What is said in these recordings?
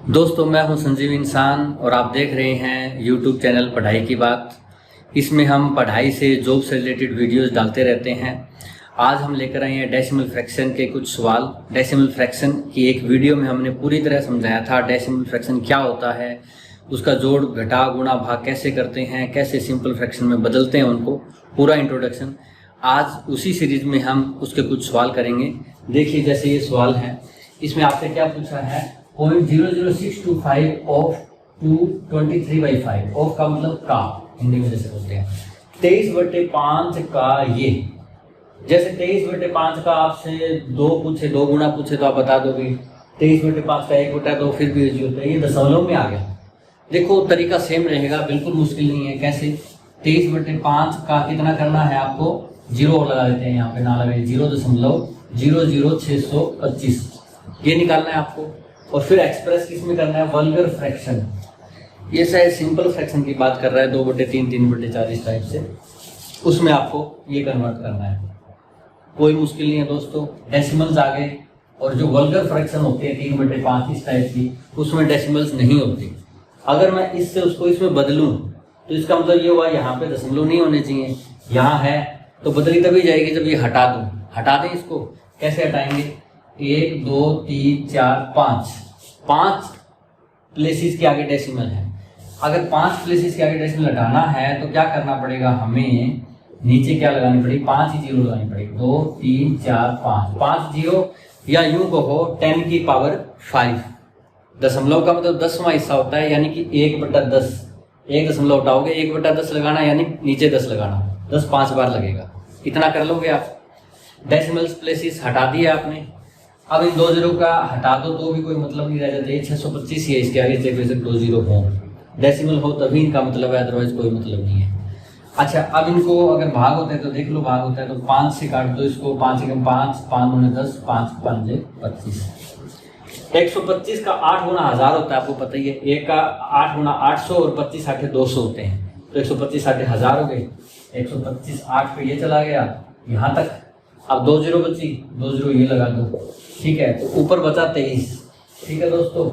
दोस्तों मैं हूं संजीव इंसान और आप देख रहे हैं यूट्यूब चैनल पढ़ाई की बात। इसमें हम पढ़ाई से जॉब से रिलेटेड वीडियोस डालते रहते हैं। आज हम लेकर आए हैं डेसिमल फ्रैक्शन के कुछ सवाल। डेसिमल फ्रैक्शन की एक वीडियो में हमने पूरी तरह समझाया था डेसिमल फ्रैक्शन क्या होता है, उसका जोड़ घटा गुणा भाग कैसे करते हैं, कैसे सिंपल फ्रैक्शन में बदलते हैं उनको, पूरा इंट्रोडक्शन। आज उसी सीरीज में हम उसके कुछ सवाल करेंगे। देखिए जैसे ये सवाल है, इसमें आपसे क्या पूछा है, 0.00625 ऑफ 223/5। ऑफ का मतलब का, हिंदी में जैसे बोलते हैं 23/5 का ये। जैसे 23/5 का आपसे 2 पूछे, 2 गुना पूछे तो आप बता दोगे। 23/5 का 1/2 फिर भी इजी होता है, ये दशमलव में आ गया। देखो तरीका सेम रहेगा, बिल्कुल मुश्किल नहीं है। कैसे 23/5 का कितना करना है आपको, जीरो लगा देते हैं यहाँ पे, ना लगाइए, 0.00625 ये निकालना है आपको। और फिर एक्सप्रेस किस में करना है, वल्गर फ्रैक्शन। ये शायद सिंपल फ्रैक्शन की बात कर रहा है, 2/3 3/4 इस टाइप से, उसमें आपको ये कन्वर्ट करना है। कोई मुश्किल नहीं है दोस्तों। डेसिमल्स आ गए, और जो वल्गर फ्रैक्शन होते हैं 3/5 इस टाइप की, उसमें डेसिमल्स नहीं होती। अगर मैं इससे उसको इसमें बदलूं तो इसका मतलब ये हुआ यहाँ पे दशमलव नहीं होने चाहिए, यहाँ है तो बदली तभी जाएगी जब ये हटा दूं। हटा दें इसको, कैसे हटाएंगे, 1 2 3 4 5 प्लेसेस के आगे डेसिमल है। अगर 5 प्लेसेस के आगे डेसिमल हटाना है तो क्या करना पड़ेगा, हमें नीचे क्या लगानी पड़ेगी, 5 ही जीरो लगानी पड़ेगी। 2 3 4 5 जीरो, या यूं कहो 10⁵। दशमलव का मतलब 10वां हिस्सा होता है, यानी कि 1/10। 1 दशमलव हटाओगे, 1/10 लगाना, यानी नीचे 10 लगाना। 10 5 बार लगेगा, इतना कर लोगे आप। डेसिमल्स प्लेसेस हटा दिए आपने। अब इन 2 जीरो का हटा दो तो भी कोई मतलब नहीं रह जाता। ये 625 ही है, इसके आगे बेशक 2 जीरो हो, डेसिमल हो तभी इनका मतलब है, अदरवाइज कोई मतलब नहीं है। अच्छा, अब इनको अगर भाग होता है तो देख लो, भाग होता है तो 5 से काट दो इसको। 5 × 5 5 × 10 5 5 25। 125 का 8 गुना 1000 होता है, आपको पता ही है। 1 का 8 गुना 800 और 25 8 200 होते हैं, तो 125 8 1000 हो गए। 125 8 पे ये चला गया यहाँ तक। अब 2 जीरो बची, 2 जीरो ये लगा दो, ठीक है। तो ऊपर बचा 23, ठीक है दोस्तों,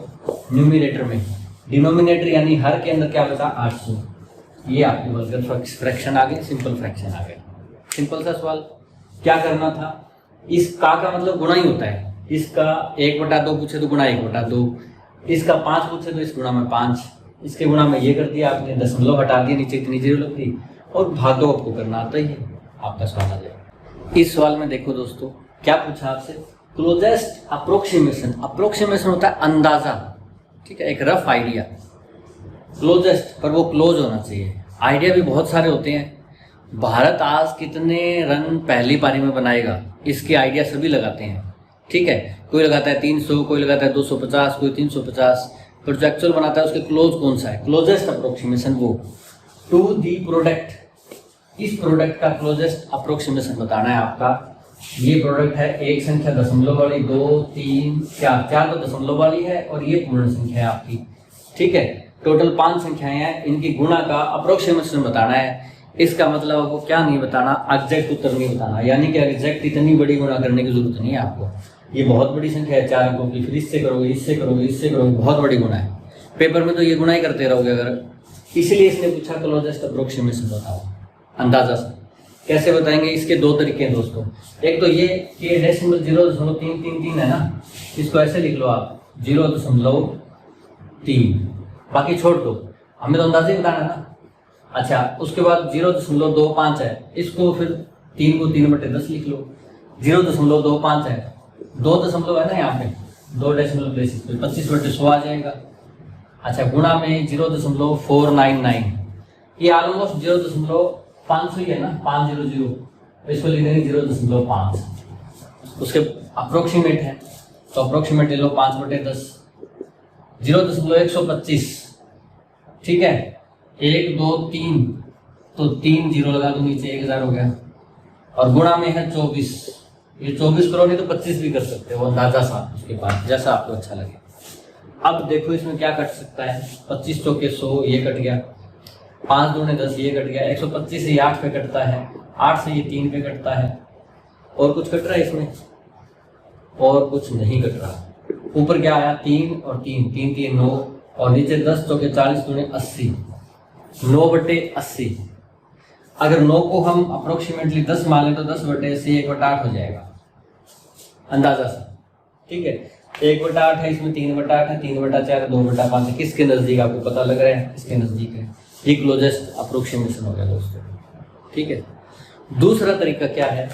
न्यूमिनेटर में। डिनोमिनेटर यानी हर के अंदर क्या बचा, 800। ये आपकी वल्गर फ्रैक्शन आ गई, सिंपल फ्रैक्शन आ गया। सिंपल सा सवाल। क्या करना था, इस का मतलब गुणा ही होता है। इसका 1/2 पूछे तो गुणा 1/2, इसका 5 पूछे तो इस गुणा में 5, इसके गुणा में ये कर दिया आपने, दशमलव हटा दिया, नीचे इतनी जीरो लग गई, और भाग दो आपको करना आता ही है, आपका सवाल आ जाएगा। इस सवाल में देखो दोस्तों क्या पूछा आपसे, क्लोजेस्ट अप्रोक्सीमेशन। अप्रोक्सीमेशन होता है अंदाजा, ठीक है, एक रफ आइडिया। क्लोजेस्ट पर वो क्लोज होना चाहिए। आइडिया भी बहुत सारे होते हैं। भारत आज कितने रन पहली पारी में बनाएगा, इसके आइडिया सभी लगाते हैं, ठीक है। कोई लगाता है 300, कोई लगाता है 250, कोई 350, पर जो एक्चुअल बनाता है उसके क्लोज कौन सा है, क्लोजेस्ट अप्रोक्सीमेशन वो टू दी प्रोडक्ट। इस प्रोडक्ट का क्लोजेस्ट अप्रोक्सीमेशन बताना है आपका। ये प्रोडक्ट है, एक संख्या दशमलव वाली, 2 3 4 तो दशमलव वाली है, और ये पूर्ण संख्या है आपकी, ठीक है। टोटल 5 संख्याएं हैं, इनकी गुणा का अप्रोक्सीमेशन बताना है। इसका मतलब आपको क्या नहीं बताना, एग्जैक्ट उत्तर नहीं बताना, यानी कि एग्जैक्ट इतनी बड़ी गुणा करने की जरूरत नहीं है आपको। ये बहुत बड़ी संख्या है, 4 अंकों की, फिर इससे करोगे, इससे करोगे, इससे करोगे, बहुत बड़ी गुणा है। पेपर में तो ये गुणा ही करते रहोगे अगर। इसलिए इसने पूछा क्लोजेस्ट अप्रोक्सीमेशन बताओ, अंदाजा से। कैसे बताएंगे, इसके 2 तरीके हैं दोस्तों। एक तो ये कि डेसिमल 0.333 है ना, इसको ऐसे लिख लो आप 0.3, बाकी छोड़ दो, हमें तो अंदाजा ही बताना है ना। अच्छा, उसके बाद 0.25 है, इसको फिर 3 को 3/10 लिख लो। 0.25 है, 2 दशमलव है ना यहाँ पे, 2 डेसिमल प्लेसेस पे 25/100 आ जाएगा। अच्छा, गुणा में 0.499, ये ऑलमोस्ट 0.500 ही है ना, 500, तो इसको लिख देंगे 0.5। उसके अप्रोक्सीमेट है तो अप्रोक्सीमेट ले लो 5/10। 0.125, ठीक है, 1 2 3, तो 3 जीरो लगा दो नीचे, 1000 हो गया। और गुणा में है 24, ये 24 करो, नहीं तो 25 भी कर सकते हो, अंदाजा सा उसके बाद, जैसा आपको अच्छा लगे। अब देखो इसमें क्या कट सकता है, 25 चौके 100, ये कट गया, 5 दूने 10, ये कट गया। 125 से ये 8 पे कटता है, 8 से ये 3 पे कटता है। और कुछ कट रहा है इसमें, और कुछ नहीं कट रहा। ऊपर क्या आया 3 और 3, 3 3 9 और नीचे 10 चौके 40 दूनी 80, 9/80। अगर 9 को हम अप्रोक्सीमेटली 10 मान लें तो 10/80 1/8 हो जाएगा अंदाजा सा, ठीक है। 1/8 है, इसमें 3/8 है, 3/4 2/5 है। किसके नजदीक आपको पता लग रहा है? इसके नजदीक है। ये क्लोजेस्ट अप्रोक्सीमेशन हो गया दोस्तों, ठीक है। दूसरा तरीका क्या है?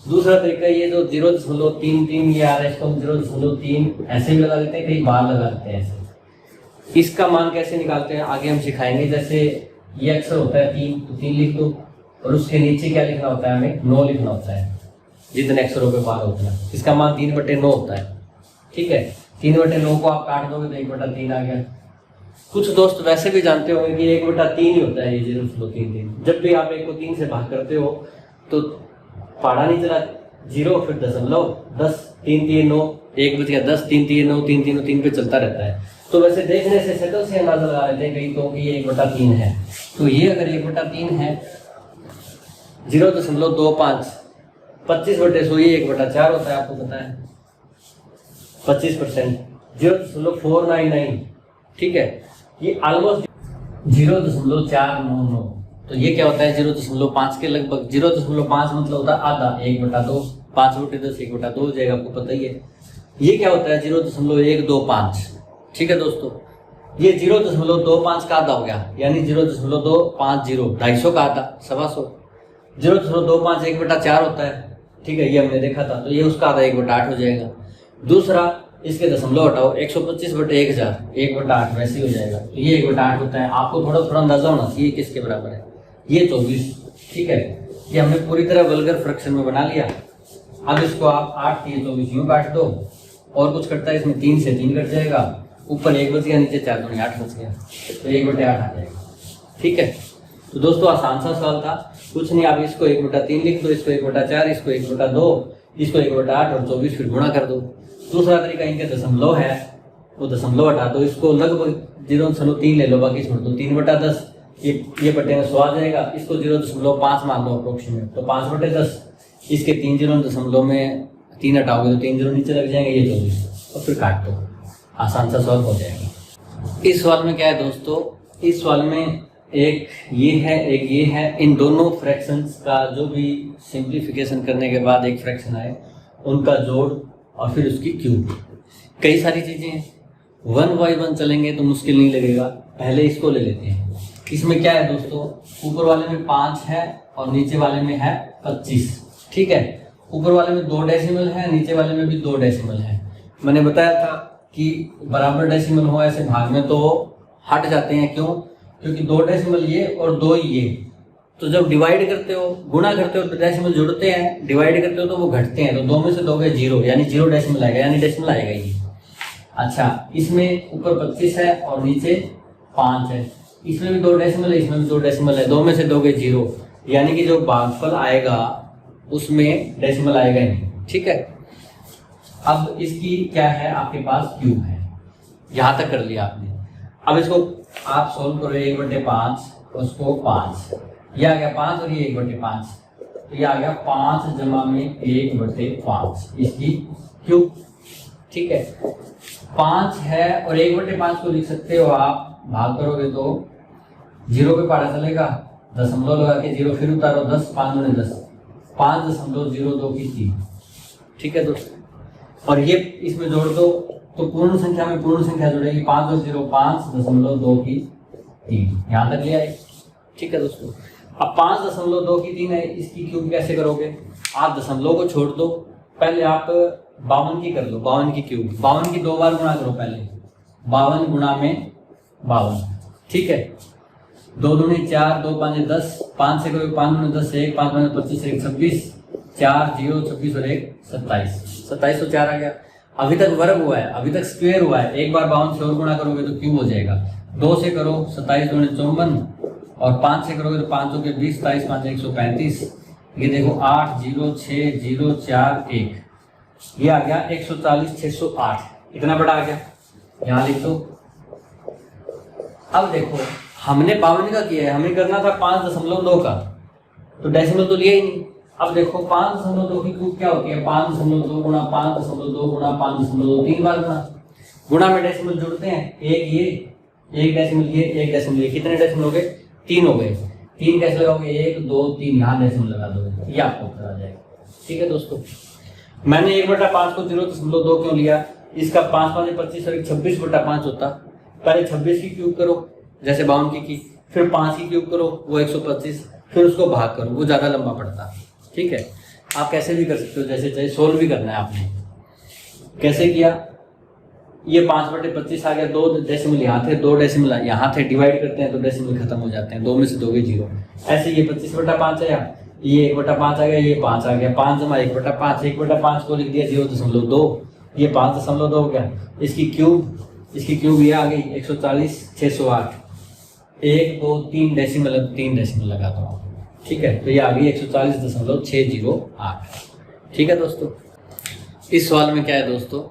दूसरा तरीका ये जो 0.33 ये आ रहा है, इसको हम 0.3 ऐसे भी लगा देते हैं, कई बार लगा देते हैं ऐसे। इसका मान कैसे निकालते हैं आगे हम सिखाएंगे। जैसे ये अक्सर होता है 3, तो 3 लिख दो और उसके नीचे क्या लिखना होता है? हमें 9 लिखना होता है, जितने अक्षरों पे बार होता है। इसका मान 3/9 होता है, ठीक है। 3/9 को आप काट दोगे तो 1/3 आ गया। कुछ दोस्त वैसे भी जानते होंगे कि 1/3 ही होता है ये 0.33। जब भी आप 1 को 3 से भाग करते हो तो पहाड़ा नहीं चला 0 फिर दशमलव 10 3 3 9 1 बच गया 10 3 3 9 3 3 3 पे चलता रहता है। तो वैसे देखने से शक्ल से अंदाजा लगा लेते हैं कहीं तो कि ये 1/3 है। तो ये अगर 1/3 है 0.25 25/100 ये 1/4 होता है, आपको पता है 25%, 0.499, ठीक है। ये ऑलमोस्ट 0.499। तो ये क्या होता है? 0.5 के लगभग। 0.5 मतलब होता है आधा, 1/2, 5/10 1/2 हो जाएगा, आपको पता ही है। ये क्या होता है? 0.125, ठीक है दोस्तों। ये 0.25 का आधा हो गया, यानी 0.250, 250 का आधा, 125। 0.25 1/4 होता है, ठीक है, ये हमने देखा था। तो ये उसका आधा 1/8 हो जाएगा। दूसरा इसके दशमलव हटाओ, 125/1000 1/8 वैसे ही हो जाएगा। तो ये 1/8 होता है। आपको थोड़ा थोड़ा अंदाजा होना चाहिए किसके बराबर है। ये 24, ठीक है। ये हमने पूरी तरह वल्गर फ्रैक्शन में बना लिया। अब इसको आप 8 3 24 यूं काट दो, और कुछ कटता है इसमें 3 से 3 कट जाएगा, ऊपर 1 बच गया, नीचे 4 दूनी 8 बच गया, तो 1/8 आ जाएगा, ठीक है। तो दोस्तों आसान सा सवाल था, कुछ नहीं। आप इसको 1/3 लिख दो, इसको 1/4, इसको 1/2, इसको 1/8 और 24 फिर गुणा कर दो। दूसरा तरीका इनके दशमलव है, वो दशमलव हटा दो, इसको लगभग 0.3 ले लो, बाकी छोड़ दो। 3/10 ये बटे में 100 आ जाएगा। इसको 0.5 मान लो अप्रोक्सीमेट, तो 5/10। इसके 3 0 दशमलव में 3 हटाओगे तो 3 0 नीचे लग जाएंगे, ये 24, और फिर काट दो। आसान सा सवाल हो जाएगा। इस सवाल में क्या है दोस्तों? इस सवाल में एक ये है, एक ये है। इन दोनों फ्रैक्शंस का जो भी सिंप्लीफिकेशन करने के बाद एक फ्रैक्शन आए, उनका जोड़ और फिर उसकी क्यूब। कई सारी चीजें हैं। 1/1 चलेंगे तो मुश्किल नहीं लगेगा, पहले इसको ले लेते हैं। इसमें क्या है दोस्तों? ऊपर वाले में 5 है और नीचे वाले में है 25, ठीक है। ऊपर वाले में 2 डेसिमल है, नीचे वाले में भी 2 डेसिमल है। मैंने बताया था कि बराबर डेसिमल हो ऐसे भाग में तो हट जाते हैं। क्यों? क्योंकि 2 डेसिमल ये और 2 ये। तो जब डिवाइड करते हो, गुणा करते हो तो डेसिमल जुड़ते हैं, डिवाइड करते हो तो वो घटते हैं। तो 2 में से 2 गए 0, यानी 0 डेसिमल आएगा, यानी डेसिमल आएगा ये। अच्छा, इसमें ऊपर 25 है और नीचे 5 है। इसमें भी 2 डेसिमल है, इसमें भी 2 डेसिमल है। 2 में से 2 गए 0, यानी कि जो भागफल आएगा उसमें डेसिमल आएगा ही नहीं, ठीक है। अब इसकी क्या है? आपके पास क्यूब है। यहां तक कर लिया आपने। अब इसको आप सोल्व करो, 1/5 उसको 5, ये आ गया 5 और ये 1/5, तो ये आ गया 5 जमा में 1/5 इसकी क्यूब, ठीक है। 5 है और 1/5 को लिख सकते हो आप, भाग करोगे तो 0 पे पहाड़ा चलेगा, दशमलव लगा के 0 फिर उतारो, 10 5 दूनी 10, 5.02 की 3, ठीक है दोस्तों। और ये इसमें जोड़ दो तो पूर्ण संख्या में पूर्ण संख्या जुड़ेगी, 5 और 0 5.2 की 3, यहाँ तक ले आए, ठीक है दोस्तों। अब 5.2 की 3 है, इसकी क्यूब कैसे करोगे? आप दशमलव को छोड़ दो, पहले आप 52 की कर लो, 52 की क्यूब। 52 की 2 बार गुणा करो पहले, 52 गुणा में 52, ठीक है। 2 दूनी 4, 2 5 10, 5 से करोगे 5 दूनी 10 1, 5 5 25 1 26, 4 0 26 और 1 27, 27 और 4 आ गया। अभी तक वर्ग हुआ है, अभी तक स्क्वायर हुआ है। एक बार 52 से और गुणा करोगे तो क्यूब हो जाएगा। 2 से करो 27 दूनी 54, और 5 से करोगे तो 5 के 20, 27 5 135। ये देखो 8 0 6 0 4 1, ये आ गया 140 608, इतना बड़ा आ गया, यहाँ लिख दो। अब देखो हमने 52 का किया है, हमें करना था 5.2 का, तो डेसिमल तो लिया ही नहीं। अब देखो 5.2 की क्यूब क्या होती है? 5.2 गुणा 5.2 गुणा 5.2, 3 बार गुणा, गुणा में डेसिमल जुड़ते हैं, एक ये, एक डेसिमल ये, एक डेसिमल ये, कितने डेसिमल हो गए? 3 हो गए। 3 कैसे लगाओगे? 1 2 3, यहाँ डेसिमल लगा दोगे, ये आपको उत्तर आ जाएगा। ठीक है दोस्तों, मैंने 1/5 को 0.2 क्यों लिया? इसका 5 5 25 और 26/5 होता। पहले 26 की क्यूब करो जैसे 52 की, फिर 5 की क्यूब करो वो 125, फिर उसको भाग करो, वो ज्यादा लंबा पड़ता। ठीक है, आप कैसे भी कर सकते हो, जैसे चाहिए सोल्व भी करना है आपने। कैसे किया? ये 5/25 आ गया, 2 डेसिमल यहाँ थे, 2 डेसिमल यहाँ थे, डिवाइड करते हैं तो डेसिमल खत्म हो जाते हैं, 2 में से 2 गए 0। ऐसे ये 25/5 आया, ये 1/5 आ गया, ये 5 आ गया, 5 जमा 1/5, 1/5 को लिख दिया 0.2, ये 5.2 हो गया। इसकी क्यूब ये आ गई 140 608, 1 2 3 डेसिमल, 3 डेसिमल लगा दो। ठीक है, तो ये आ गई 140.608। ठीक है दोस्तों, इस सवाल में क्या है दोस्तों?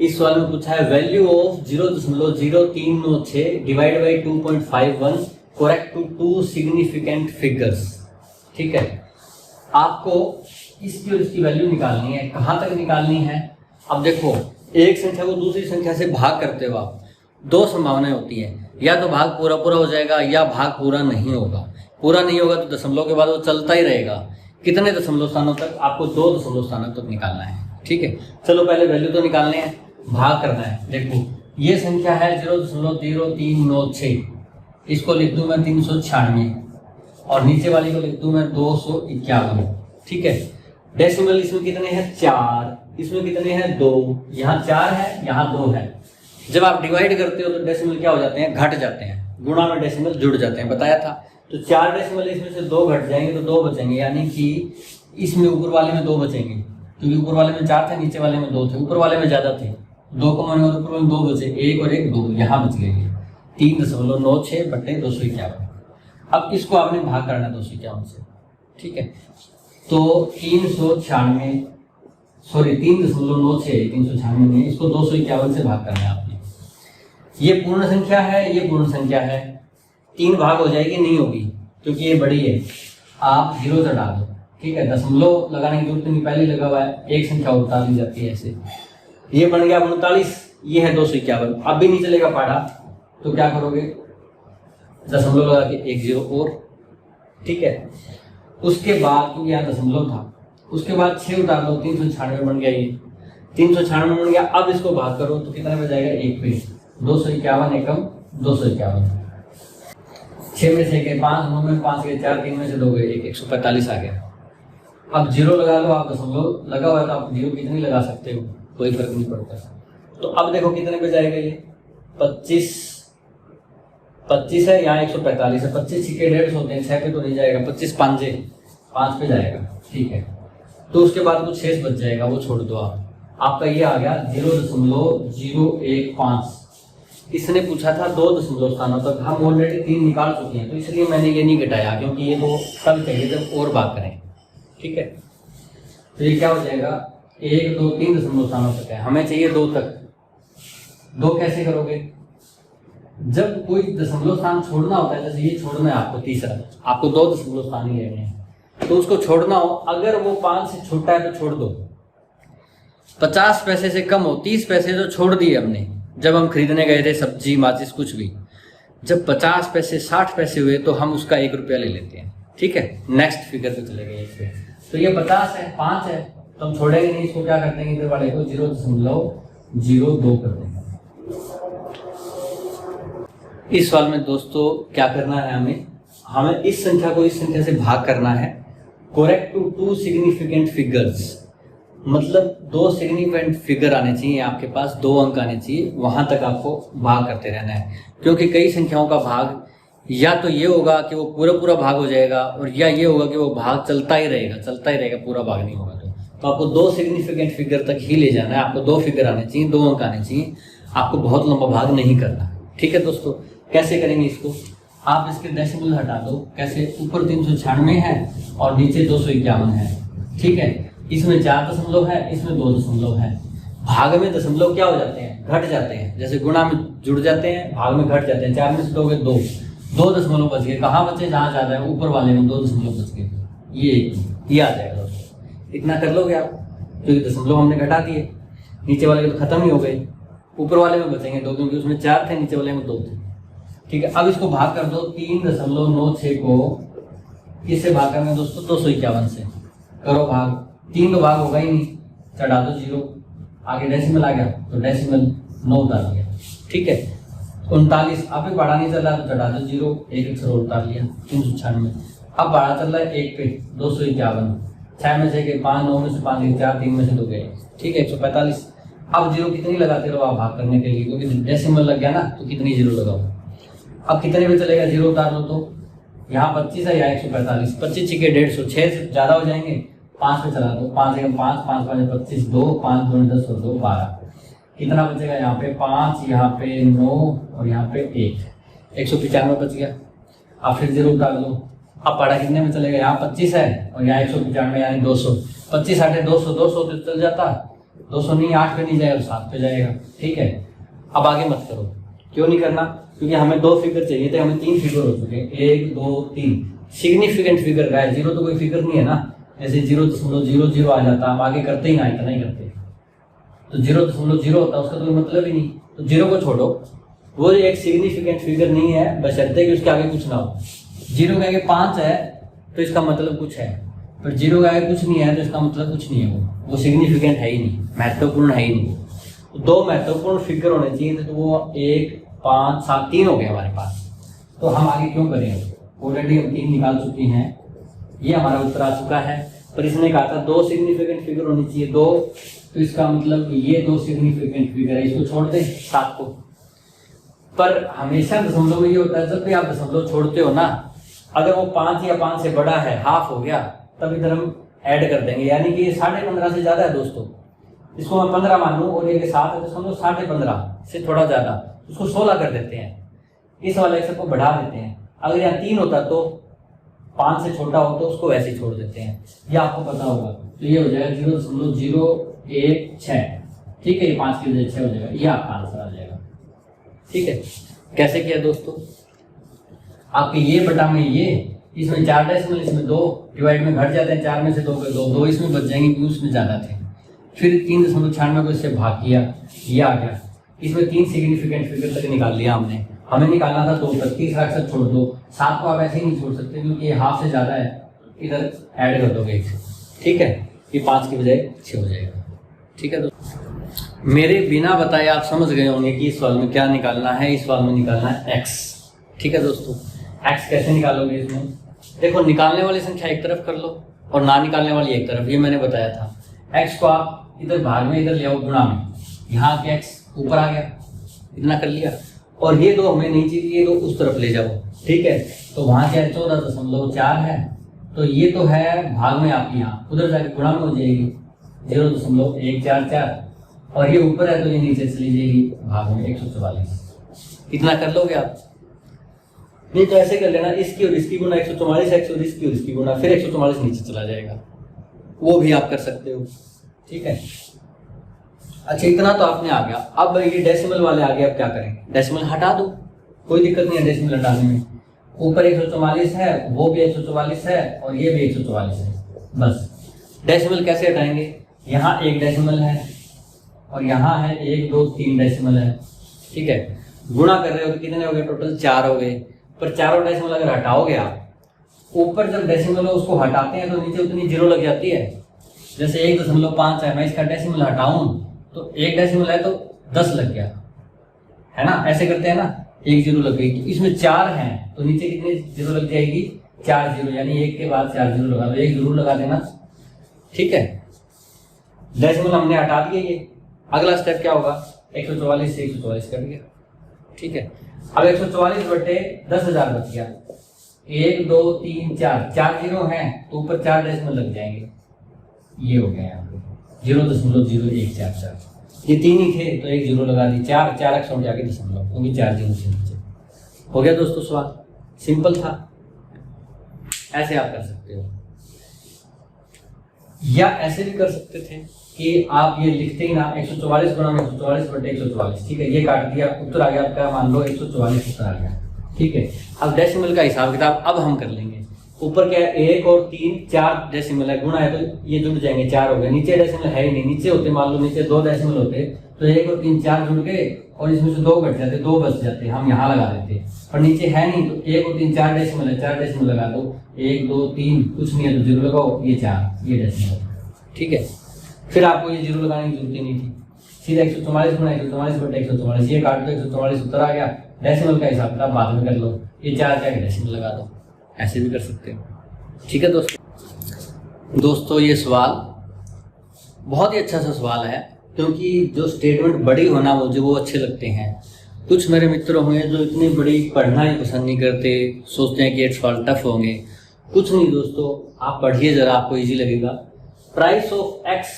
इस सवाल में पूछा है value of 0.0396 divide by 2.51 correct to 2 significant figures. ठीक है, आपको इसकी और इसकी वैल्यू निकालनी है। कहाँ तक निकालनी है? अब देखो, एक संख्या को दूसरी संख्या से भाग करते हो आप, 2 संभावनाएं होती हैं, या तो भाग पूरा पूरा हो जाएगा या भाग पूरा नहीं होगा। पूरा नहीं होगा तो दशमलव के बाद वो चलता ही रहेगा। कितने दशमलव स्थानों तक? आपको 2 दशमलव स्थानों तक निकालना है। ठीक है, चलो पहले वैल्यू तो निकालने हैं, भाग करना है। देखो ये संख्या है 0.0396, इसको लिख दूं मैं 396 और नीचे वाली को लिख दूं मैं 251। ठीक है, डेसिमल इसमें कितने हैं? 4, इसमें कितने हैं? 2, यहाँ 4 है, यहाँ 2 है। जब आप डिवाइड करते हो तो डेसिमल क्या हो जाते हैं? घट जाते हैं। गुणा में डेसिमल जुड़ जाते हैं, बताया था। तो 4 डेसिमल इसमें से 2 घट जाएंगे तो 2 बचेंगे, यानी कि इसमें ऊपर वाले में 2 बचेंगे, क्योंकि ऊपर वाले में 4 थे, नीचे वाले में 2 थे, ऊपर वाले में ज्यादा थे, 2 कॉमन और ऊपर वाले में 2 बचे, 1 और 1 2, यहाँ बच गए 3.96/251। अब इसको आपने भाग करना है 251 से। ठीक है, तो 3.96 में इसको 251 से भाग करना है आपने। ये पूर्ण संख्या है, ये पूर्ण संख्या है, 3 भाग हो जाएगी, नहीं होगी क्योंकि ये बड़ी है, आप 0 से डाल दो। ठीक है, दशमलव लगाने की जरूरत नहीं, पहले लगा हुआ है, एक संख्या उतार दी जाती है ऐसे। ये बन गया 39, ये है 251। अब भी नहीं चलेगा पाढ़ा, तो क्या करोगे? दशमलव लगा के 1 0 और। ठीक है, उसके बाद क्योंकि यहाँ दशमलव था, उसके बाद 6 उतार लो, 396 बन गया, ये 396 बन गया। अब इसको भाग करो तो कितना बच जाएगा? 1 पे 251 एकम 251। 6 में से 1 5, 9 में 5 गए, 4 3 में से 2 गए, 145 आ गया। अब 0 लगा लो, आप दशमलव लगा हुआ है तो आप 0 कितनी लगा सकते हो, कोई फर्क नहीं पड़ता। तो अब देखो कितने पे जाएगा ये? 25 है, यहाँ 145 है, 25 सिक्के 150 होते हैं, 6 पे तो नहीं जाएगा, 25 5 पे जाएगा। ठीक है, तो उसके बाद कुछ शेष बच जाएगा, वो छोड़ दो आप। आपका ये आ गया 0.015। इसने पूछा था 2 दशमलव स्थानों तक, हम ऑलरेडी 3 निकाल चुके हैं, तो इसलिए मैंने ये नहीं घटाया, क्योंकि ये तो तब चाहिए जब और बात करें। ठीक है, तो ये क्या हो जाएगा? 1 2 3 दशमलव स्थानों तक है, हमें चाहिए 2 तक। 2 कैसे करोगे? जब कोई दशमलव स्थान छोड़ना होता है, जैसे ये छोड़ना है आपको, तीसरा आपको 2 दशमलव स्थान ही लेने हैं, तो उसको छोड़ना हो, अगर वो 5 से छोटा है तो छोड़ दो। 50 पैसे से कम हो, 30 पैसे तो छोड़ दिए हमने जब हम खरीदने गए थे सब्जी माचिस कुछ भी। जब 50 पैसे 60 पैसे हुए तो हम उसका 1 रुपया ले लेते हैं। ठीक है, नेक्स्ट फिगर पे चले गए इससे। तो ये 50 है, 5 है, तो हम छोड़ेंगे नहीं, इसको क्या कर देंगे? इधर वाले को 0.02 कर देंगे। इस सवाल में दोस्तों क्या करना है? हमें इस संख्या को इस संख्या से भाग करना है। करेक्ट टू 2 सिग्निफिकेंट फिगर्स, मतलब 2 सिग्निफिकेंट फिगर आने चाहिए आपके पास, 2 अंक आने चाहिए, वहां तक आपको भाग करते रहना है। क्योंकि कई संख्याओं का भाग या तो ये होगा कि वो पूरा भाग हो जाएगा, और या ये होगा कि वो भाग चलता ही रहेगा, पूरा भाग नहीं होगा। तो आपको 2 सिग्निफिकेंट फिगर तक ही ले जाना है, आपको 2 फिगर आने चाहिए, 2 अंक आने चाहिए, आपको बहुत लंबा भाग नहीं करना। ठीक है दोस्तों, कैसे करेंगे इसको? आप इसके डेसिमल हटा दो। कैसे? ऊपर 396 है और नीचे 251 है। ठीक है, इसमें 4 दशमलव है, इसमें 2 दशमलव है। भाग में दशमलव क्या हो जाते हैं? घट जाते हैं। जैसे गुणा में जुड़ जाते हैं, भाग में घट जाते हैं। 4 में से 2 गए 2 दशमलव बच गए। कहाँ बचे? जहाँ ज्यादा है, ऊपर वाले में 2 दशमलव बच गए। ये आ जाएगा दोस्तों। इतना कर लोगे आप, क्योंकि दशमलव हमने घटा दिए, नीचे वाले के तो खत्म ही हो गए। ऊपर वाले में बचेंगे 2 क्योंकि उसमें 4 थे, नीचे वाले में 2 थे। ठीक है, अब इसको भाग कर दो 3.96 को किससे भाग करना दोस्तों 251 से। करो भाग, 3 तो भाग होगा ही नहीं, चढ़ा दो 0, आगे डेसिमल आ गया तो डेसिमल 9 उतार लिया। ठीक है, 39 अब भी बढ़ा नहीं चल रहा तो चढ़ा दो 0, 1 अक्षर उतार लिया 396। अब बढ़ा चल रहा है 1 पे 251, 6 में से 5, 9 में से 5 गए, 4, 3 में से 2 गए। ठीक है, 145। अब 0 कितनी लगाते रहो आप भाग करने के लिए, क्योंकि डेसिमल लग गया ना तो कितनी 0 लगाओ। अब कितने में चलेगा 0 उतार लो तो यहाँ 25 है, यहाँ 145, 25 छिके 150, 6 से ज़्यादा हो जाएंगे, 5 पे चला दो, 5 1 5, 5 5 25, 2 5 2 10 और 2 12। कितना बचेगा यहाँ पे 5, यहाँ पे 9 और यहाँ पे 1, 195 बच गया। अब फिर 0 उतार लो, अब पढ़ा कितने में चलेगा, यहाँ 25 है और यहाँ 195 यानी 200, 25 8 200, 200 तो चल जाता, 200 नहीं 8 पे नहीं जाएगा 7 पे जाएगा। ठीक है, अब आगे मत करो, क्यों नहीं करना, क्योंकि हमें 2 फिगर चाहिए थे, हमें 3 फिगर हो चुके हैं, 1 2 3 सिग्निफिकेंट फिगर का है, 0 तो कोई फिगर नहीं है ना, जैसे 0.00 आ जाता, हम आगे करते ही ना, इतना ही करते, तो 0.0 होता उसका तो कोई मतलब ही नहीं, तो 0 को छोड़ो, वो एक सिग्निफिकेंट फिगर नहीं है, बशर्ते कि उसके आगे कुछ ना हो। 0 के आगे 5 है तो इसका मतलब कुछ है, पर 0 के आगे कुछ नहीं है तो इसका मतलब कुछ नहीं है, वो सिग्निफिकेंट है ही नहीं, महत्वपूर्ण है ही नहीं। तो 2 महत्वपूर्ण फिगर होने चाहिए थे, तो वो 1 5 7 3 हो गए हमारे पास, तो हम आगे क्यों करें, ऑलरेडी हम 3 निकाल चुके हैं, ये हमारा उत्तर आ चुका है। पर इसने कहा था 2 सिग्निफिकेंट फिगर होनी चाहिए, 2, तो इसका मतलब ये 2 सिग्निफिकेंट फिगर है, इसको छोड़ दे 7 को। पर हमेशा दशमलव में ये होता है, जब भी आप दशमलव छोड़ते हो ना, अगर वो 5 या 5 से बड़ा है, हाफ हो गया, तब इधर हम ऐड कर देंगे, यानी कि ये 15.5 से ज्यादा है दोस्तों, इसको मैं 15 मान लूं और ये 7.15 से थोड़ा ज्यादा, उसको 16 कर देते हैं, इस वाले अक्षर को बढ़ा देते हैं। अगर यहाँ 3 होता तो 5 से छोटा हो तो उसको वैसे ही छोड़ देते हैं, ये आपको पता होगा। तो ये हो जाएगा 0.016, ठीक है, ये 5 की वजह 6 हो जाएगा, ये आपका आंसर आ जाएगा। ठीक है, कैसे किया दोस्तों, आपके ये बटा में ये, इसमें 4 डेसिमल, इसमें 2 डिवाइड में घट जाते हैं, 4 में से 2 गए, 2 इसमें बच जाएंगे क्योंकि उसमें ज्यादा थे। फिर 3.96 को इससे भाग किया, ये आ गया, इसमें 3 सिग्निफिकेंट फिगर तक निकाल लिया हमने, हमें निकालना था 2 तक, तीसरा अक्षर छोड़ दो, 7 को आप ऐसे ही नहीं छोड़ सकते क्योंकि ये हाफ से ज्यादा है, इधर ऐड कर दोगे 1। ठीक है, ये 5 की बजाय 6 हो जाएगा। ठीक है, तो मेरे बिना बताए आप समझ गए होंगे कि इस सवाल में क्या निकालना है, इस सवाल में निकालना है x। ठीक है दोस्तों, x कैसे निकालोगे, इसमें देखो, निकालने वाली संख्या एक तरफ कर लो और ना निकालने वाली एक तरफ, ये मैंने बताया था। x को आप इधर भाग में, इधर ले आओ गुणा में, यहाँ के x ऊपर आ गया, इतना कर लिया, और ये 2 हमें नहीं चाहिए, ये 2 उस तरफ ले जाओ। ठीक है, तो वहां क्या है 14.4 है, तो ये तो है भाग में आपकी, यहाँ उधर जाके गुणा में हो जाएगी 0.144, और ये ऊपर है तो ये नीचे चली जाएगी भाग में 144। इतना कर लोगे आप, नहीं तो ऐसे कर लेना, इसकी और इसकी गुना 144, x और इसकी गुना, फिर 144 नीचे चला जाएगा, वो भी आप कर सकते हो। ठीक है, अच्छा इतना तो आपने आ गया। अब ये डेसिमल वाले आ गए, अब क्या करें, डेसिमल हटा दो, कोई दिक्कत नहीं है डेसिमल हटाने में। ऊपर 144 है, वो भी 144 है और ये भी 144 है, बस। डेसिमल कैसे हटाएंगे, यहाँ 1 डेसिमल है और यहाँ है 1 2 3 डेसिमल है। ठीक है, गुणा कर रहे हो तो कितने हो गए, टोटल 4 हो गए, पर चारों डेसिमल अगर हटाओगे आप, ऊपर जब डेसिमल हो उसको हटाते हैं तो नीचे उतनी 0 लग जाती है। जैसे 1.5 है, मैं इसका डेसिमल हटाऊं तो 1 डेसिमल है तो 10 लग गया, है ना, ऐसे करते हैं ना, 1 0 लग गई। इसमें 4 हैं तो नीचे कितने 0 लग जाएगी, 4 0, यानी 1 के बाद 4 0 लगा दो, 1 जरूर लगा देना। ठीक है, डेसिमल हमने हटा दिए, ये अगला स्टेप क्या होगा, 144 से 144 कट गया। ठीक है, अब 144 बटे 10,000 बच गया, 1 2 3 4, 4 0 हैं तो ऊपर 4 डेसिमल लग जाएंगे, ये हो गया यहाँ पे 0.0144, ये 3 ही थे तो 1 0 लगा दी, 4 अक्षरों के आगे दशमलव, क्योंकि 4 0 से नीचे हो गया। दोस्तों सवाल सिंपल था, ऐसे आप कर सकते हो, या ऐसे भी कर सकते थे कि आप ये लिखते ही ना 144 गुणा में 144 बटे 144। ठीक है, ये काट दिया, उत्तर आ गया आपका, मान लो 144 उत्तर आ गया। ठीक है, अब डेसिमल का हिसाब किताब अब हम कर लेंगे। ऊपर क्या है 1 और 3 4 डेसिमल है, गुणा है तो ये जुड़ जाएंगे, 4 हो गए। नीचे डेसिमल है ही नहीं, नीचे होते मान लो नीचे 2 डेसिमल होते तो 1 और 3 4 जुड़ गए और इसमें से 2 घट जाते, 2 बच जाते, हम यहाँ लगा देते। पर नीचे है नहीं तो 1 और 3 4 डेसिमल है, 4 डेसिमल लगा दो, 1 2 3 कुछ नहीं है तो 0 लगाओ, ये 4 ये डेसिमल। ठीक है, फिर आपको ये 0 लगाने की जरूरत ही नहीं थी, सीधा 144 गुणा 144 बटे 144, ये काट दो 144 उत्तर आ गया। डेसिमल का हिसाब किताब बाद में कर लो, ये 4 क्या डेसिमल लगा दो, ऐसे भी कर सकते हो। ठीक है दोस्तों ये सवाल बहुत ही अच्छा सा सवाल है, क्योंकि जो स्टेटमेंट बड़ी होना मुझे वो अच्छे लगते हैं। कुछ मेरे मित्र होंगे जो इतनी बड़ी पढ़ना ही पसंद नहीं करते, सोचते हैं कि ये सवाल टफ होंगे। कुछ नहीं दोस्तों, आप पढ़िए ज़रा, आपको इजी लगेगा। प्राइस ऑफ एक्स,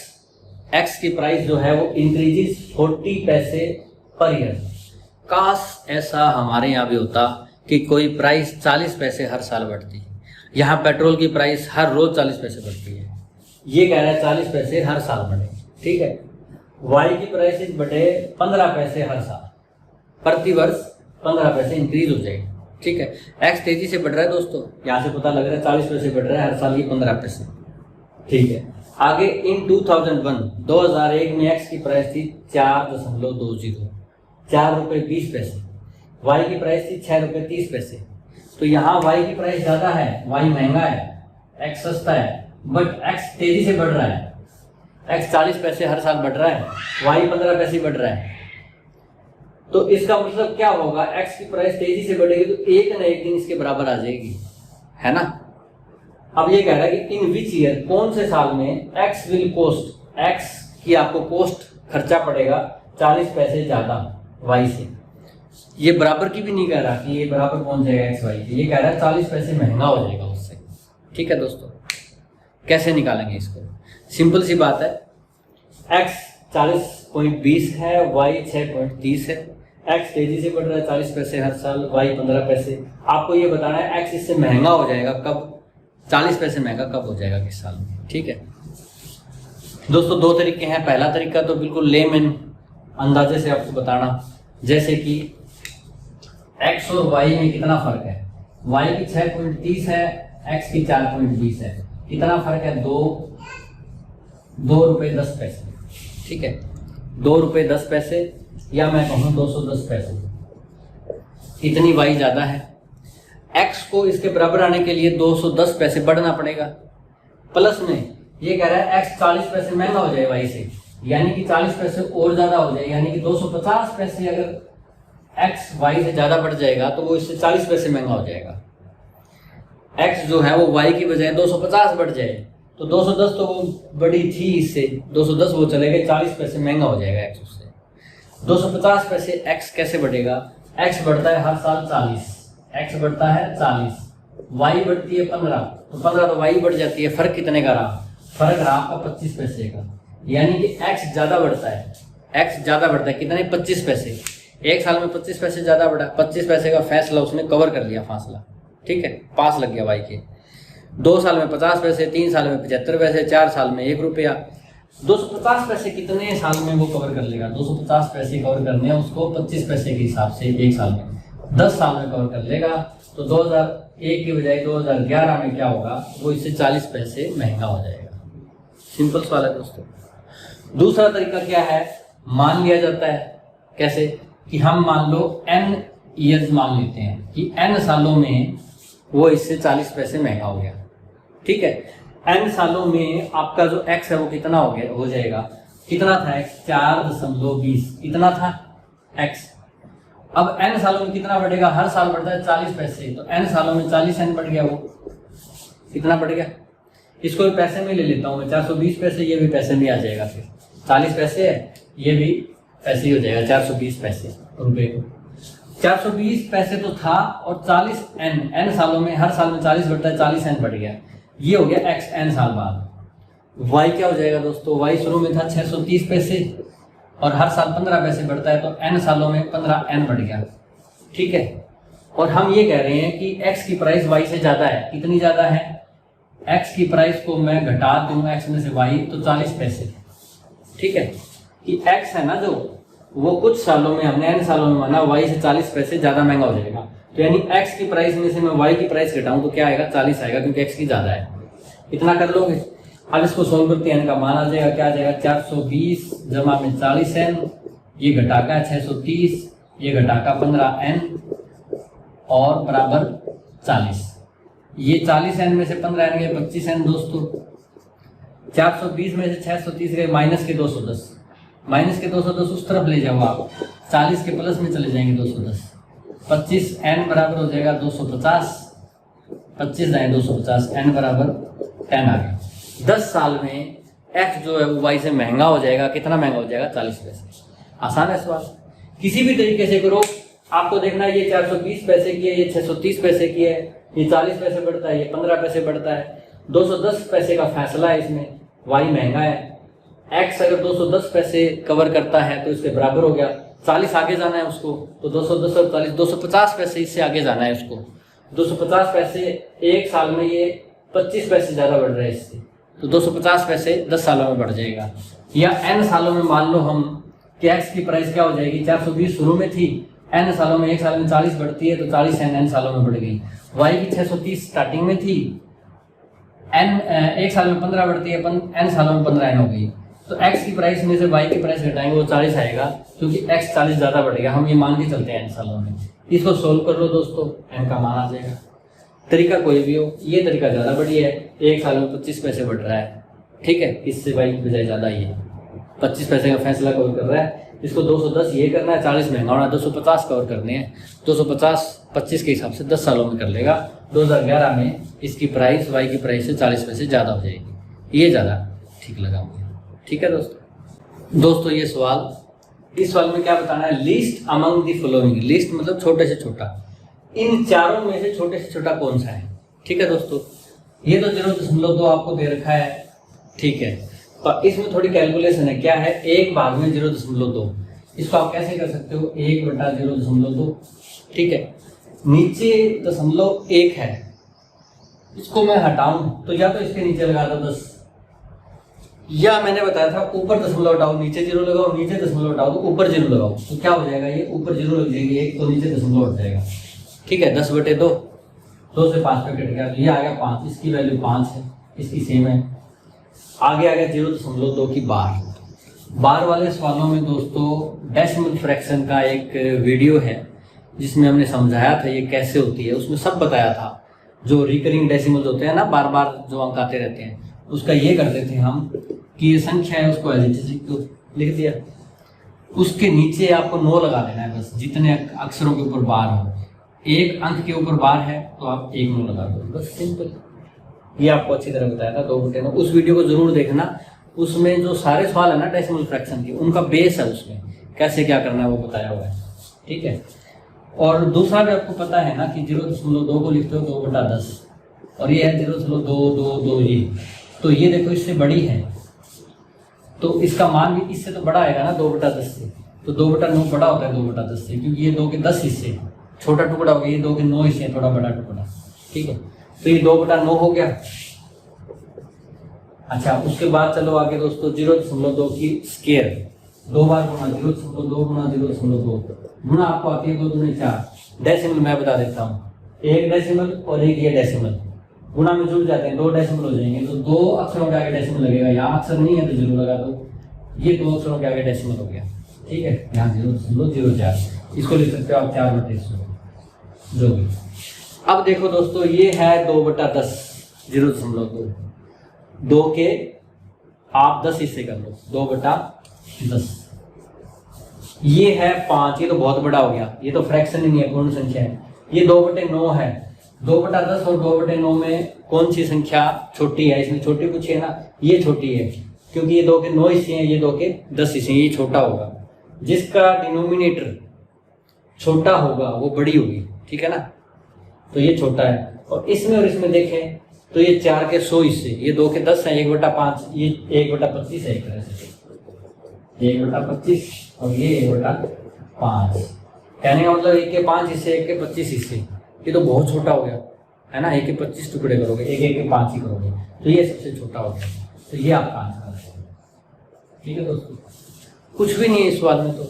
एक्स की प्राइस जो है वो इंक्रीजेस 40 पैसे पर ईयर। काश ऐसा हमारे यहाँ भी होता कि कोई प्राइस 40 पैसे हर साल बढ़ती। यहाँ पेट्रोल की प्राइस हर रोज 40 पैसे बढ़ती है, ये कह रहा है 40 पैसे हर साल बढ़े। ठीक है, वाई की प्राइस बढ़े 15 पैसे हर साल, प्रति वर्ष 15 पैसे इंक्रीज हो जाएगी। ठीक है, एक्स तेजी से बढ़ रहा है दोस्तों, यहाँ से पता लग रहा है 40 पैसे बढ़ रहा है हर साल, ये 15 पैसे। ठीक है, आगे इन 2001 में एक्स की प्राइस थी 4.20, 4 रुपये 20 पैसे। वाई की प्राइस थी 6 रुपये 30 पैसे। तो यहाँ वाई की प्राइस ज़्यादा है, वाई महंगा है, एक्स सस्ता है, बट एक्स तेजी से बढ़ रहा है। एक्स 40 पैसे हर साल बढ़ रहा है, वाई 15 पैसे बढ़ रहा है। तो इसका मतलब क्या होगा, एक्स की प्राइस तेजी से बढ़ेगी तो एक न एक दिन इसके बराबर आ जाएगी, है ना। अब ये कह रहा है कि इन विच ईयर, कौन से साल में एक्स विल कोस्ट, एक्स की आपको कोस्ट खर्चा पड़ेगा 40 पैसे ज़्यादा वाई से। ये बराबर की भी नहीं कह रहा कि ये बराबर पहुंच जाएगा एक्स वाई के, ये कह रहा है 40 पैसे महंगा हो जाएगा उससे। ठीक है दोस्तों, कैसे निकालेंगे इसको, सिंपल सी बात है। एक्स 40.20 है, वाई 6.30 है। एक्स तेजी से बढ़ रहा है 40 पैसे हर साल, वाई 15 पैसे। आपको ये बताना है एक्स इससे महंगा हो जाएगा कब, 40 पैसे महंगा कब हो जाएगा, किस साल में। ठीक है दोस्तों, 2 तरीके हैं। पहला तरीका तो बिल्कुल लेमैन अंदाजे से आपको बताना, जैसे कि एक्स और वाई में कितना फर्क है। वाई की 6.30 है, एक्स की 4.20 है, कितना फर्क है, 2 रुपये 10 पैसे। ठीक है, 2 रुपये 10 पैसे, या मैं कहूँ 210 पैसे, इतनी वाई ज़्यादा है। एक्स को इसके बराबर आने के लिए 210 पैसे बढ़ना पड़ेगा। प्लस में ये कह रहा है एक्स 40 पैसे महंगा हो जाए वाई से, यानी कि 40 पैसे और ज़्यादा हो जाए, यानी कि 250 पैसे अगर एक्स वाई से ज़्यादा बढ़ जाएगा तो वो इससे 40 पैसे महंगा हो जाएगा। एक्स जो है वो वाई की बजाय 250 बढ़ जाए तो 210 तो वो बड़ी थी, इससे 210 वो चले गए, 40 पैसे महंगा हो जाएगा एक्स उससे। 250 पैसे एक्स कैसे बढ़ेगा, एक्स बढ़ता है हर साल 40, एक्स बढ़ता है 40, वाई बढ़ती है 15, तो 15 तो वाई बढ़ जाती है। फर्क कितने का रहा, फर्क रहा आपका 25 पैसे का, यानी कि एक्स ज़्यादा बढ़ता है, एक्स ज़्यादा बढ़ता है, कितने 25 पैसे। एक साल में 25 पैसे ज़्यादा बढ़ा, 25 पैसे का फैसला उसने कवर कर लिया, फासला। ठीक है, पास लग गया वाई के। 2 साल में 50 पैसे, 3 साल में 75 पैसे, 4 साल में 1 रुपया। 250 पैसे कितने साल में वो कवर कर लेगा, 250 पैसे कवर करने हैं उसको 25 पैसे के हिसाब से एक साल में, 10 साल में कवर कर लेगा। तो 2001 की बजाय 2011 में क्या होगा, वो इससे 40 पैसे महंगा हो जाएगा। सिंपल सवाल है दोस्तों। दूसरा तरीका क्या है, मान लिया जाता है, कैसे कि हम मान लो n ईयर्स मान लेते हैं कि n सालों में वो इससे 40 पैसे महंगा हो गया। ठीक है, n सालों में आपका जो x है वो कितना हो जाएगा, कितना था x, 4.20, कितना था x। अब n सालों में कितना बढ़ेगा, हर साल बढ़ता है 40 पैसे, तो n सालों में 40n बढ़ गया, वो कितना बढ़ गया। इसको भी पैसे में ले लेता हूँ मैं, 420 पैसे, ये भी पैसे में आ जाएगा। फिर 40 पैसे है, ये भी पैसे ही हो जाएगा, 420 पैसे रुपए को। 420 पैसे तो था, और 40n सालों में, हर साल में 40 बढ़ता है, 40n बढ़ गया, ये हो गया x n साल बाद। y क्या हो जाएगा दोस्तों, y शुरू में था 630 पैसे और हर साल 15 पैसे बढ़ता है, तो n सालों में 15n बढ़ गया। ठीक है, और हम ये कह रहे हैं कि x की प्राइस y से ज़्यादा है, कितनी ज़्यादा है, x की प्राइस को मैं घटा दूंगा x में से y, तो 40 पैसे। ठीक है, कि x है ना जो, वो कुछ सालों में, हमने n सालों में माना, y से 40 पैसे ज़्यादा महंगा हो जाएगा। तो यानी x की प्राइस में से मैं y की प्राइस घटाऊं तो क्या आएगा 40 आएगा, क्योंकि x की ज़्यादा है। इतना कर लोगे। अब इसको सोल्व करते हैं, n का मान आ जाएगा, क्या आ जाएगा 420 जमा में 40n, ये घटा का 630, ये घटा का 15n और बराबर 40। ये 40n में से 15n गए 25n दोस्तों। 420 में से 630 गए माइनस के 210, माइनस के 210 उस तरफ ले जाओ आप, 40 के प्लस में चले जाएंगे 210, 25n बराबर हो जाएगा 250, 25 जाए 250, n बराबर 10 आ गया। 10 साल में x जो है वो y से महंगा हो जाएगा। कितना महंगा हो जाएगा 40 पैसे। आसान है सवाल, किसी भी तरीके से करो। आपको देखना है ये 420 पैसे की है, ये 630 पैसे की है, ये 40 पैसे बढ़ता है, ये 15 पैसे बढ़ता है, 210 पैसे का फैसला है इसमें। y महंगा है, x अगर 210 पैसे कवर करता है तो इसके बराबर हो गया, 40 आगे जाना है उसको, तो 210 और 40 250 पैसे इससे आगे जाना है उसको। 250 पैसे एक साल में ये 25 पैसे ज़्यादा बढ़ रहे हैं इससे, तो 250 पैसे 10 सालों में बढ़ जाएगा। या n सालों में मान लो हम कि x की प्राइस क्या हो जाएगी, 420 शुरू में थी, n सालों में, एक साल में 40 बढ़ती है तो 40 n सालों में बढ़ गई। y की 630 स्टार्टिंग में थी, n एक साल में 15 बढ़ती है, n सालों में 15n हो गई। तो x की प्राइस में से y की प्राइस घटाएंगे वो 40 आएगा, क्योंकि x 40 ज़्यादा बढ़ेगा। हम ये मान के चलते हैं n सालों में। इसको सोल्व कर लो दोस्तों, n का मान आ जाएगा। तरीका कोई भी हो, ये तरीका ज़्यादा बढ़िया है, एक साल में 25 पैसे बढ़ रहा है, ठीक है, इससे y की बजाय ज़्यादा ही है, 25 पैसे का फैसला कवर कर रहा है। इसको 210 ये करना है, 40 महंगा होना है, 250 कवर करने हैं, 250 25 के हिसाब से 10 सालों में कर लेगा। 2011 में इसकी प्राइस y की प्राइस से 40 पैसे ज़्यादा हो जाएगी, ये ज़्यादा ठीक लगा मुझे। ठीक है दोस्तों ये सवाल, इस सवाल में क्या बताना है, least among the following. Least मतलब छोटे से छोटा, इन चारों में से छोटे से छोटा कौन सा है। ठीक है दोस्तों, ये तो 0.2 आपको दे रखा है, ठीक है, और इसमें थोड़ी कैलकुलेशन है। क्या है, एक भाग में 0.2, इसको आप कैसे कर सकते हो, 1/0.2, ठीक है। नीचे 0.1 है, इसको मैं हटाऊं तो या तो इसके नीचे लगा दो 10, या मैंने बताया था ऊपर 0 हटाओ नीचे 0 लगाओ, नीचे 0 हटाओ तो ऊपर 0 लगाओ, तो क्या हो जाएगा, ये ऊपर 0 लग जाएगी एक, तो नीचे 0 हट जाएगा। ठीक है, 10/2, 2 से 5 पे कट गया तो ये आ गया 5, इसकी वैल्यू 5 है, इसकी सेम है। आगे आ गया 0.2 की बार। बार वाले सवालों में दोस्तों डेसिमल फ्रैक्शन का एक वीडियो है जिसमें हमने समझाया था ये कैसे होती है, उसमें सब बताया था। जो रिकरिंग डेसिमल्स होते हैं ना, बार बार जो अंक आते रहते हैं, उसका ये करते थे हम कि ये संख्या है उसको एज इट इज लिख दिया, उसके नीचे आपको 9 लगा देना है बस, जितने अक्षरों के ऊपर बार हो। एक अंक के ऊपर बार है तो आप 1 9 लगा दो, बस सिंपल। ये आपको अच्छी तरह बताया था 2/9। उस वीडियो को जरूर देखना, उसमें जो सारे सवाल है ना डेसिमल फ्रैक्शन की, उनका बेस है, उसमें कैसे क्या करना है वो बताया हुआ है। ठीक है, और दूसरा भी आपको पता है ना कि 0.2 को लिखते हो 2/10, और ये है 0.222 ये, तो ये देखो इससे बड़ी है, तो इसका मान भी इससे तो बड़ा आएगा ना 2/10 से, तो 2/9 बड़ा होता है 2/10 से, क्योंकि ये 2 के 10 हिस्से, छोटा टुकड़ा हो गया, ये 2 के 9 हिस्से, थोड़ा बड़ा टुकड़ा। ठीक है, तो ये 2/9 हो गया। अच्छा, उसके बाद चलो आगे दोस्तों, 0.2 की स्केयर 2 बार गुणा, 0.2 गुणा 0.2 गुणा आपको आती है 2 दूनी 4। डेसिमल मैं बता देता हूँ, एक डेसिमल और एक ये डेसिमल गुणा में जुड़ जाते हैं, 2 डेसिमल हो जाएंगे, तो 2 अक्षरों के आगे डेसिमल लगेगा। यहाँ अक्षर नहीं है तो 0 लगा दो, ये 2 अक्षरों के आगे डेसिमल हो गया। ठीक है, यहाँ 0.04, इसको लिख सकते हो आप 4/100 जो भी। अब देखो दोस्तों, ये है 2/10, 0.2, 2 के आप 10 हिस्से कर लो, 2/10। ये है 5, ये तो बहुत बड़ा हो गया, ये तो फ्रैक्शन ही नहीं है, पूर्ण संख्या है। ये 2/9 है, 2/10 और 2/9 में कौन सी संख्या छोटी है, इसमें छोटी पूछी है ना, ये छोटी है, क्योंकि ये 2 के 9 हिस्से हैं, ये 2 के 10 हिस्से हैं, ये छोटा होगा। जिसका डिनोमिनेटर छोटा होगा वो बड़ी होगी, ठीक है ना, तो ये छोटा है। और इसमें देखें तो ये 4 के 100 हिस्से, ये 2 के 10 है, 1/5, ये 1/25 है, एक तरह से 1/25 और ये 1/5, कहने का मतलब 1 के 5 हिस्से, 1 के 25 हिस्से, ये तो बहुत छोटा हो गया है ना। 1 के 25 टुकड़े करोगे, 1 के 5 ही करोगे, तो ये सबसे छोटा हो गया, तो ये आपका आंसर है। ठीक है दोस्तों, कुछ भी नहीं है इस सवाल में, तो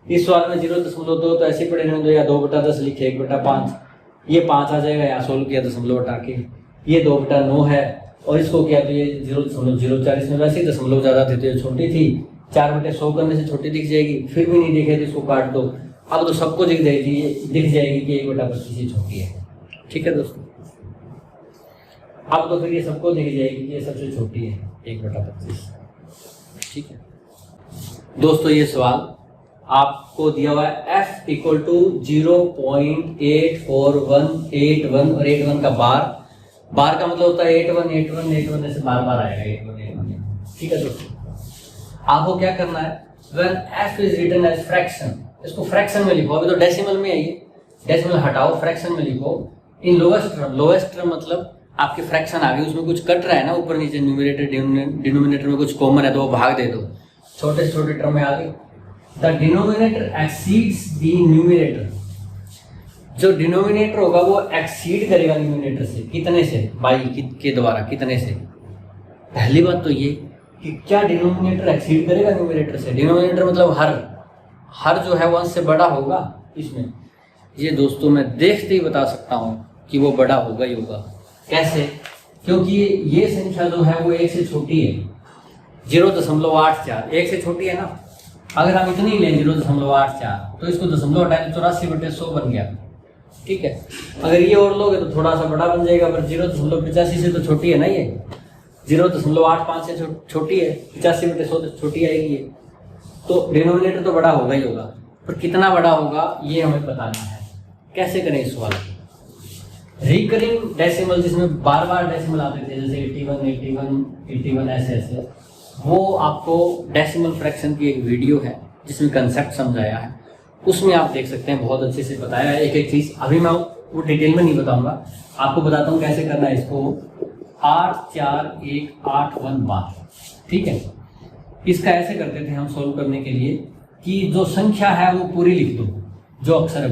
इस सवाल में 0.2 तो ऐसे पड़े रहने दो, या 2/10 लिखे 1/5, ये 5 आ जाएगा, यहाँ सोल्व किया दशमलव हटा के, ये 2/9 है, और इसको किया तो ये 0.04, इसमें वैसे ही दशमलव ज़्यादा थे तो ये छोटी थी, 4/100 करने से छोटी दिख जाएगी, फिर भी नहीं दिखे तो इसको काट दो। अब तो सबको दिख जाएगी कि 1/25 ये छोटी है। ठीक है दोस्तों, अब तो फिर ये सबको दिख जाएगी कि ये सबसे छोटी है 1/25। ठीक है दोस्तों, ये सवाल आपको दिया हुआ है f = 0.84181 और 81 का बार का मतलब होता है 81 ऐसे बार आएगा 81। ठीक है दोस्तों, आपको क्या करना है, when f is written as fraction, इसको फ्रैक्शन में लिखो। अभी तो डेसिमल में है, ये डेसिमल हटाओ, फ्रैक्शन में लिखो। इन लोएस्ट टर्म मतलब आपके फ्रैक्शन आ गए, उसमें कुछ कट रहा है ना ऊपर नीचे, न्यूमरेटर डिनोमिनेटर में कुछ कॉमन है तो वो भाग दे दो, छोटे से छोटे टर्म में आ गए। The denominator exceeds the numerator, जो डिनोमिनेटर होगा वो एक्सीड करेगा न्यूमरेटर से, कितने से, बाई के द्वारा, कितने से। पहली बात तो ये कि क्या डिनोमिनेटर एक्सीड करेगा न्यूमरेटर से, डिनोमिनेटर मतलब हर जो है वो अंश से बड़ा होगा इसमें। ये दोस्तों मैं देखते ही बता सकता हूँ कि वो बड़ा होगा ही होगा। कैसे? क्योंकि ये संख्या जो है वो 1 से छोटी है, 0.84, 1 से छोटी है ना। अगर हम इतनी लें 0.84 तो इसको दशमलव हटाएं तो 84/100 बन गया। ठीक है, अगर ये और लोगे तो थोड़ा सा बड़ा बन जाएगा, पर 0.85 से तो छोटी है ना, ये 0.85 से छोटी है, 85/100 तो छोटी आएगी ये, तो डिनोमिनेटर तो बड़ा होगा ही होगा, पर कितना बड़ा होगा ये हमें बताना है। कैसे करें इस सवाल को? रिकरिंग डेसिमल, जिसमें बार बार डेसिमल आते थे, जैसे 81 ऐसे, वो आपको डेसिमल फ्रैक्शन की एक वीडियो है जिसमें कंसेप्ट समझाया है, उसमें आप देख सकते हैं, बहुत अच्छे से बताया है एक एक चीज़। अभी मैं वो डिटेल में नहीं बताऊंगा, आपको बताता हूँ कैसे करना है इसको। 84181 बार, ठीक है। इसका ऐसे करते थे हम सोल्व करने के लिए कि जो संख्या है वो पूरी लिख दो, जो अक्षर है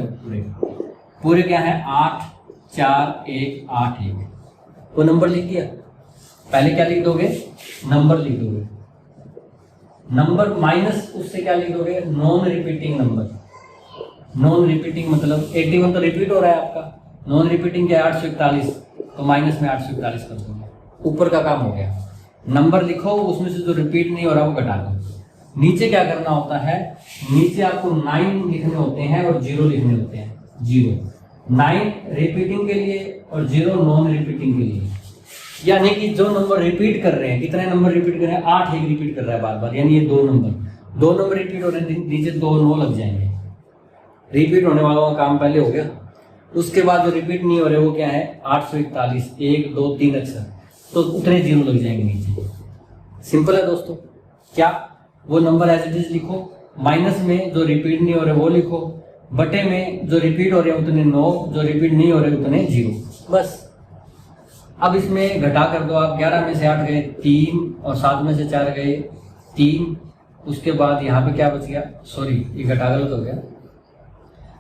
पूरे क्या है, 84181, वो नंबर लिख दिया। पहले क्या लिख दोगे, नंबर लिख दोगे, नंबर माइनस उससे क्या लिख दोगे, non repeating number. Non repeating मतलब 81 तो रिपीट हो रहा है आपका, नॉन रिपीटिंग क्या है 841, तो माइनस में 841 कर दूंगा, ऊपर का काम हो गया। नंबर लिखो, उसमें से जो रिपीट नहीं हो रहा वो घटा दो। नीचे क्या करना होता है, नीचे आपको 9 लिखने होते हैं और 0 लिखने होते हैं। 9 रिपीटिंग के लिए और 0 नॉन रिपीटिंग के लिए। यानी कि जो नंबर रिपीट कर रहे हैं, कितने नंबर रिपीट कर रहे हैं, 8 एक रिपीट कर रहा है बार बार, यानी ये 2 नंबर रिपीट हो रहे हैं, नीचे 2 9 लग जाएंगे। रिपीट होने वालों का काम पहले हो गया। उसके बाद जो रिपीट नहीं हो रहे वो क्या है, 841, 1 2 3 अक्षर, तो उतने 0 लग जाएंगे नीचे। सिंपल है दोस्तों। क्या वो नंबर एज इट इज लिखो, माइनस में जो रिपीट नहीं हो रहे वो लिखो, बटे में जो रिपीट हो रहे हैं उतने 9, जो रिपीट नहीं हो रहे उतने 0, बस। अब इसमें घटा कर दो आप, 11 में से 8 गए 3 और 7 में से 4 गए 3। उसके बाद यहाँ पे क्या बच गया, सॉरी ये घटा गलत हो गया।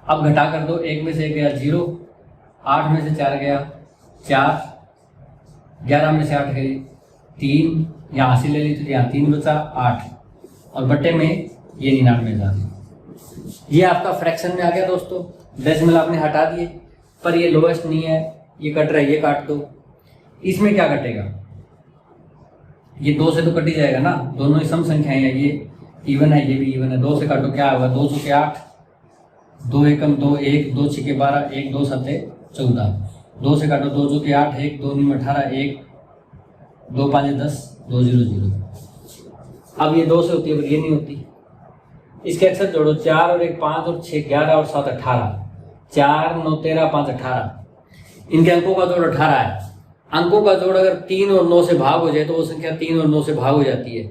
अब घटा कर दो, 1 में से 1 गया 0, 8 में से 4 गया 4, 11 में से 8 गए 3, यहाँ से ले ली तो यहाँ 3 बचा 8, और बटे में ये 99। ये आपका फ्रैक्शन में आ गया दोस्तों। डेसिमल आपने हटा दिए, पर ये लोएस्ट नहीं है, ये कट रहा है, ये काट दो। इसमें क्या कटेगा, ये 2 से तो कट ही जाएगा ना, दोनों ही सम संख्याएं हैं, ये इवन है ये भी इवन है। 2 से काटो क्या होगा, 2 के 8, 2 एकम 2 1, 2 6 12, 1 2 7 14। 2 से काटो 2 के 8, 1 2 9 18, 1 2 5 10, 2 0 0। अब ये 2 से होती है पर ये नहीं होती। इसके अक्षर जोड़ो, 4 और 1 5 और 6 11 और 7 18, 4 9 13 5 18। इनके अंकों का जोड़ 18 है। अंकों का जोड़ अगर 3 और 9 से भाग हो जाए तो वो संख्या 3 और 9 से भाग हो जाती है।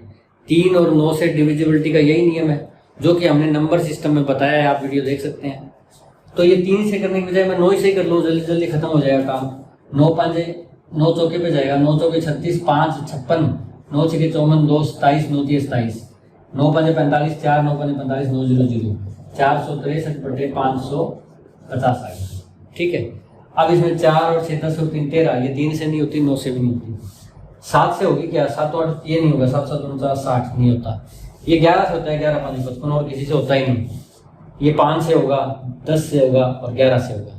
3 और 9 से डिविजिबिलिटी का यही नियम है जो कि हमने नंबर सिस्टम में बताया है, आप वीडियो देख सकते हैं। तो ये 3 से करने की बजाय मैं 9 से ही कर लूँ, जल्दी जल्दी खत्म हो जाएगा काम। 9 5 9 चौके पे जाएगा, 9 चौके 36, 5 56, 9 6 54, 2 27, 9 3 27, 9 5 45, 4 9 5 45, 9 0 0, 463/550 आ गया। ठीक है। अब इसमें 4 और 6 10 और 3 13, ये 3 से नहीं होती, 9 से भी नहीं होती। 7 से होगी क्या, 7 और 8 ये नहीं होगा, 7 7 49 60 नहीं होता। ये 11 से होता है, 11 5 55, और किसी से होता ही नहीं। ये 5 से होगा, 10 से होगा और 11 से होगा।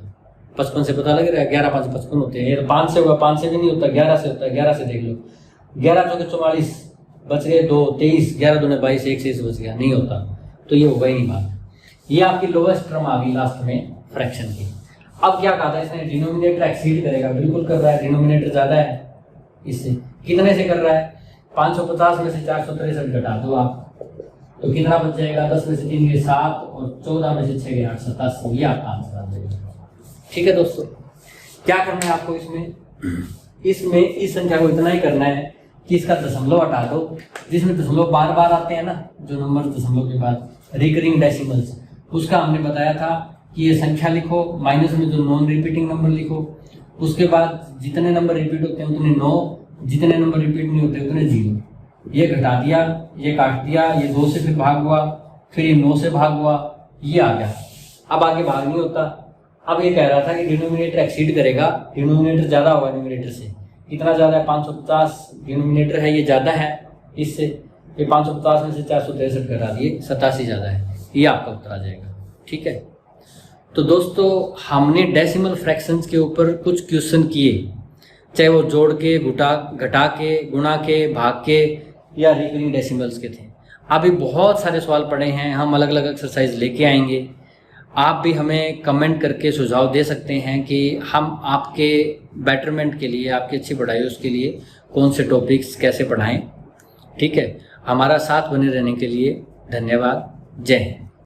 55 से पता लग रहा है, 11 5 55 होते हैं। ये 5 से होगा, 5 से भी नहीं होता, 11 से होता है। 11 से देख लो, 11 चौके 44 बच गए 2, 23, 11 दूने 22, 1 से बच गया, नहीं होता, तो ये होगा ही नहीं बात। ये आपकी लोएस्ट टर्म आ गई लास्ट में फ्रैक्शन की। अब क्या कहा था इसने, डिनोमिनेटर एक्सीड करेगा, बिल्कुल कर रहा है, डिनोमिनेटर ज्यादा है इससे। कितने से कर रहा है, 550 में से 463 घटा दो आप, तो कितना बच जाएगा, 10 में से 3 गए 7 और 14 में से 6 गए 8, 87। ये आपका आंसर आ जाएगा। ठीक है दोस्तों, क्या करना है आपको इसमें इस संख्या को इतना ही करना है कि इसका दशमलव हटा दो, जिसमें दशमलव बार बार आते हैं ना, जो नंबर दशमलव के बाद रिकरिंग डेसिमल्स, उसका हमने बताया था कि ये संख्या लिखो, माइनस में जो नॉन रिपीटिंग नंबर लिखो, उसके बाद जितने नंबर रिपीट होते हैं उतने 9, जितने नंबर रिपीट नहीं होते उतने 0। ये घटा दिया, ये काट दिया, ये 2 से फिर भाग हुआ, फिर ये 9 से भाग हुआ, ये आ गया। अब आगे भाग नहीं होता। अब ये कह रहा था कि डिनोमिनेटर एक्सीड करेगा, डिनोमिनेटर ज्यादा होगा न्यूमरेटर से। कितना ज्यादा है, 550 डिनोमिनेटर है, ये ज्यादा है इससे। ये 550 में से 463 घटा दिए, 87 ज्यादा है, ये आपका उत्तर आ जाएगा। ठीक है, तो दोस्तों हमने डेसिमल फ्रैक्शंस के ऊपर कुछ क्वेश्चन किए, चाहे वो जोड़ के, घटा के, गुणा के, भाग के या रिकरिंग डेसिमल्स के थे। अभी बहुत सारे सवाल पड़े हैं, हम अलग अलग एक्सरसाइज लेके आएंगे। आप भी हमें कमेंट करके सुझाव दे सकते हैं कि हम आपके बेटरमेंट के लिए, आपकी अच्छी पढ़ाई उसके लिए कौन से टॉपिक्स कैसे पढ़ाएं। ठीक है, हमारा साथ बने रहने के लिए धन्यवाद। जय हिंद।